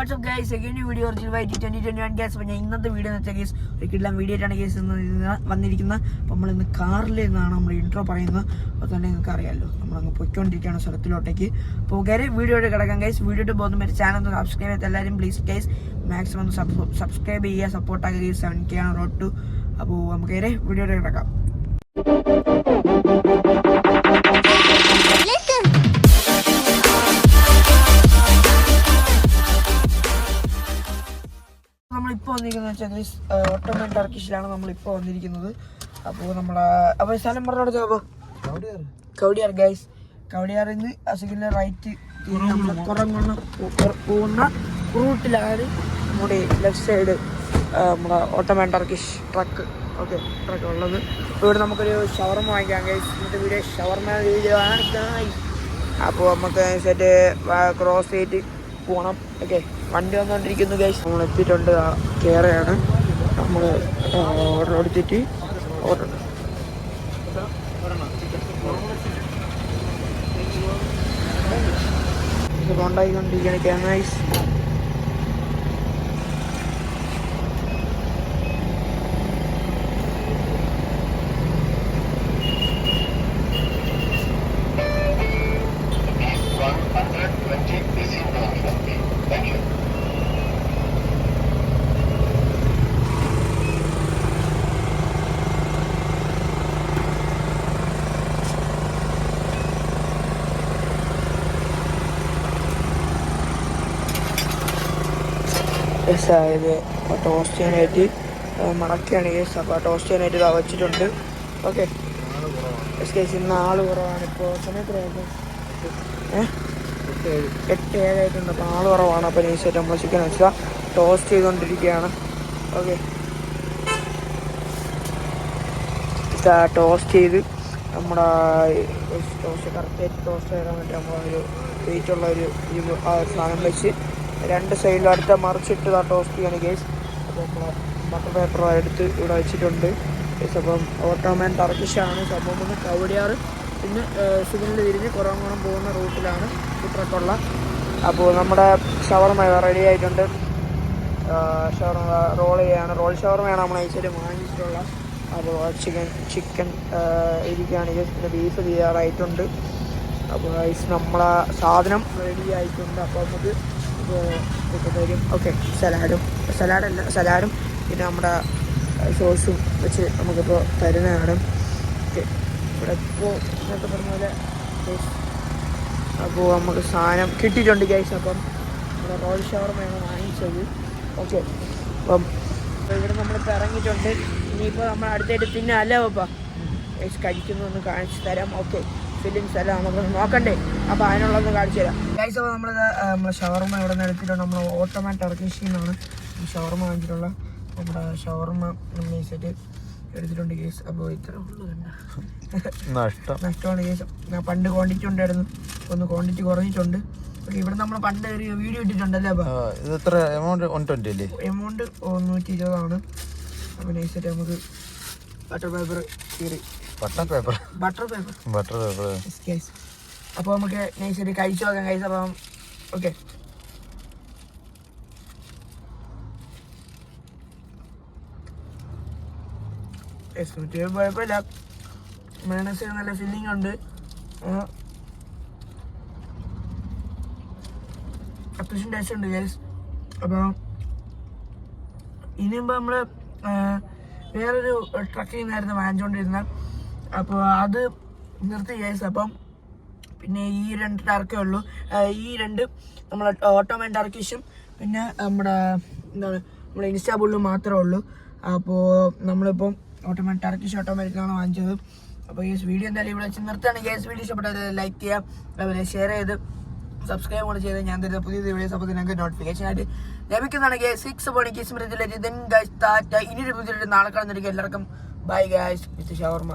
What's up guys, again video original YT 2021 guys. അപ്പോൾ ഞാൻ ഇന്നത്തെ വീഡിയോ എന്ന് വെച്ചാൽ ഗൈസ് ഒരിക്കലും വീഡിയോ ആയിട്ടാണ് ഗൈസ് വന്നിരിക്കുന്നത്. അപ്പോൾ നമ്മളിന്ന് കാറിൽ നിന്നാണ് നമ്മൾ ഇൻട്രോ പറയുന്നത്. അപ്പോൾ തന്നെ നിങ്ങൾക്ക് അറിയാമല്ലോ നമ്മളങ്ങ് പൊയ്ക്കൊണ്ടിരിക്കുകയാണ് സ്ഥലത്തിലോട്ടേക്ക്. അപ്പോൾ കയറി വീഡിയോയിട്ട് കിടക്കാം ഗൈസ്. വീഡിയോയിട്ട് പോകുന്ന ഒരു ചാനൽ ഒന്ന് സബ്സ്ക്രൈബ് ചെയ്ത് എല്ലാവരും പ്ലീസ് ഗൈസ് മാക്സിമം ഒന്ന് സബ്സ്ക്രൈബ് ചെയ്യുക, സപ്പോർട്ടാക്കുക ഗൈസ്. 7K ആണ് റോഡ് ടു. അപ്പോൾ നമുക്ക് കയറി വീഡിയോയിട്ട് കിടക്കാം. നമ്മളിപ്പോൾ വന്നിരിക്കുന്നത് വെച്ചാൽ ഓട്ടോമൻ ടർക്കിഷിലാണ് നമ്മളിപ്പോൾ വന്നിരിക്കുന്നത്. അപ്പോൾ അപ്പോൾ സ്ഥലം പറഞ്ഞോട് ചോദിച്ചോ. കവടിയാർ ഗൈസ്. കവടിയാറിൽ നിന്ന് അസുഖിൻ്റെ റൈറ്റ് കുറങ്ങുന്ന പോകുന്ന റൂട്ടിലാണ് നമ്മുടെ ലെഫ്റ്റ് സൈഡ് നമ്മുടെ ഓട്ടോമൻ ടർക്കിഷ് ട്രക്ക് ഉള്ളത്. അപ്പോൾ ഇവിടെ നമുക്കൊരു ഷവർമ വാങ്ങിക്കാം ഗൈസ്. ഇന്നത്തെ വീഡിയോ ഷവർമ വീഡിയോ ആണ് ഗൈസ്. അപ്പോൾ നമുക്ക് സെറ്റ് ക്രോസ് ചെയ്തിട്ട് പോകണം. വണ്ടി വന്നുകൊണ്ടിരിക്കുന്നു ഗൈസ്. നമ്മൾ എത്തിയിട്ടുണ്ട്. കയറയാണ് നമ്മൾ ഓർഡർ എടുത്തിട്ട് കൊണ്ടായിക്കൊണ്ടിരിക്കുകയാണ് ഗൈസ്. ഇത് ടോസ്റ്റ് ചെയ്യാനായിട്ട് മടക്കുകയാണ് കേസ്. അപ്പോൾ ടോസ്റ്റ് ചെയ്യാനായിട്ട് ഇതാ വെച്ചിട്ടുണ്ട്. Okay case. ഇന്ന് ആള് കുറവാണ്. ഇപ്പോൾ സമയത്തിലായിരുന്നു 8-7 ആയിട്ടുണ്ട്. അപ്പോൾ ആള് കുറവാണ്. അപ്പോൾ നൈസായിട്ട് നമ്മൾ ചിക്കൻ വെച്ചാൽ ടോസ്റ്റ് ചെയ്തുകൊണ്ടിരിക്കുകയാണ്. ഓക്കെ ടോസ്റ്റ് ചെയ്ത് നമ്മുടെ ടോസ്റ്റ് കറക്റ്റായിട്ട് ടോസ്റ്റ് ചെയ്യാൻ വേണ്ടി നമ്മളൊരു വെയിറ്റുള്ള ഒരു സാധനം വെച്ച് രണ്ട് സൈഡിലും അടുത്ത മറിച്ചിട്ട് ടോസ്റ്റ് ചെയ്യാണ് ഗേസ്. അപ്പോൾ നമ്മൾ ബട്ടർ പേപ്പർ എടുത്ത് ഇവിടെ വെച്ചിട്ടുണ്ട് ഗേസ്. അപ്പം ഓട്ടോമൻ ടർക്കിഷാണ് സംഭവം. ഒന്ന് കവടിയാർ പിന്നെ സിഗ്നൽ തിരിഞ്ഞ് കുറവങ്ങോണം പോകുന്ന റൂട്ടിലാണ് ഈ ട്രക്കുള്ള. അപ്പോൾ നമ്മുടെ ഷവർമ റെഡി ആയിട്ടുണ്ട്. ഷവർമ റോൾ ചെയ്യാണ്. റോൾ ഷവർമയാണ് നമ്മൾ ഐസിൽ വാങ്ങിച്ചിട്ടുള്ള. അപ്പോൾ ചിക്കൻ ഇരിക്കുകയാണ് ഗേസ്. പിന്നെ ബീഫ് തയ്യാറായിട്ടുണ്ട്. അപ്പോൾ ഐസ് നമ്മളെ സാധനം റെഡി ആയിട്ടുണ്ട്. അപ്പോൾ നമുക്ക് തരും. ഓക്കെ സലാഡും പിന്നെ നമ്മുടെ സോസും വെച്ച് നമുക്കിപ്പോൾ തരുന്നതാണ്. ഓക്കെ ഇവിടെ ഇപ്പോൾ ഇന്നത്തെ പറഞ്ഞ പോലെ അപ്പോൾ നമുക്ക് സാധനം കിട്ടിയിട്ടുണ്ട് ഗൈസ്. അപ്പം നമ്മുടെ റോൾ ഷവർമയാണ് വാങ്ങിച്ചത്. ഓക്കെ അപ്പം ഇവിടെ നമ്മളിപ്പോൾ ഇറങ്ങിയിട്ടുണ്ട്. ഇനിയിപ്പോൾ നമ്മൾ അടുത്തായിട്ട് പിന്നെ അല്ല ഗൈസ് കഴിക്കുന്നൊന്ന് കാണിച്ചു തരാം. ഓക്കെ ഫില്ലിങ്സ് എല്ലാം നമുക്ക് നോക്കണ്ടേ. അപ്പോൾ അതിനുള്ളതൊന്ന് കാണിച്ചു തരാം ഗൈസ്. അപ്പോൾ നമ്മളെ ഷവർമ ഇവിടെ നിന്ന് എടുത്തിട്ടുണ്ട്. നമ്മൾ ഓട്ടോമൻ ടർക്കിഷിൽ നിന്നാണ് ഷവർമ വാങ്ങിച്ചിട്ടുള്ള. നമ്മുടെ ഷവർമ നൈസായിട്ട് എടുത്തിട്ടുണ്ട് ഗൈസ്. അപ്പോൾ ഇത്ര നഷ്ടമാണ് ഗൈസ്. ഞാൻ പണ്ട് ക്വാണ്ടിറ്റി ഉണ്ടായിരുന്നു, ഒന്ന് ക്വാണ്ടിറ്റി കുറഞ്ഞിട്ടുണ്ട്. ഓക്കെ ഇവിടെ നമ്മൾ പണ്ട് ഒരു വീഡിയോ ഇട്ടിട്ടുണ്ടല്ലേ. അപ്പോൾ എമൗണ്ട് 120 അപ്പോൾ നൈസായിട്ട് നമുക്ക് ബട്ടർ പേപ്പർ അപ്പോൾ നമുക്ക് നൈസായിട്ട് കഴിച്ചു നോക്കാം ഗൈസ്. അപ്പം ഓക്കെ കുഴപ്പമില്ല. മയോണൈസ് നല്ല ഫില്ലിംഗ് ഉണ്ട്. അത്യാവശ്യം ടേസ്റ്റ് ഉണ്ട് ഗൈസ്. അപ്പം ഇനിയുമ്പോൾ നമ്മൾ വേറൊരു ട്രക്കിൽ നിന്നായിരുന്നു വാങ്ങിച്ചുകൊണ്ടിരുന്നത്. അപ്പോൾ അത് നിർത്തി ഗൈസ്. അപ്പം പിന്നെ ഈ 2 ടർക്കേ ഉള്ളൂ. ഈ 2 നമ്മൾ ഓട്ടോമൻ ടർക്കിഷും പിന്നെ നമ്മുടെ ഇൻസ്റ്റാബുള്ളും മാത്രമേ ഉള്ളൂ. അപ്പോൾ നമ്മളിപ്പം ഓട്ടോമൻ ടർക്കിഷ് ഓട്ടോമാറ്റിക്കാണ് വാങ്ങിച്ചത്. അപ്പോൾ ഈ വീഡിയോ എന്തായാലും ഇവിടെ വെച്ച് നിർത്തുകയാണ് ഗൈസ്. വീഡിയോ ഇഷ്ടപ്പെട്ടത് ലൈക്ക് ചെയ്യുക, അതുപോലെ ഷെയർ ചെയ്ത് സബ്സ്ക്രൈബ് കൂടെ ചെയ്ത് ഞാൻ തരുന്ന പുതിയ വീഡിയോസ് അപ്പോൾ നിങ്ങൾക്ക് നോട്ടിഫിക്കേഷൻ ആയിട്ട് ലഭിക്കുന്നതാണ് ഗൈസ്. 6 മണിക്ക് സ്മൃതിയിലെത്തി. ഇനിയൊരു പുതിയ നാളെ കാണുന്നതിലേക്ക് എല്ലാവർക്കും ബൈ ഗൈസ്. വിത്ത് ഷവർമ.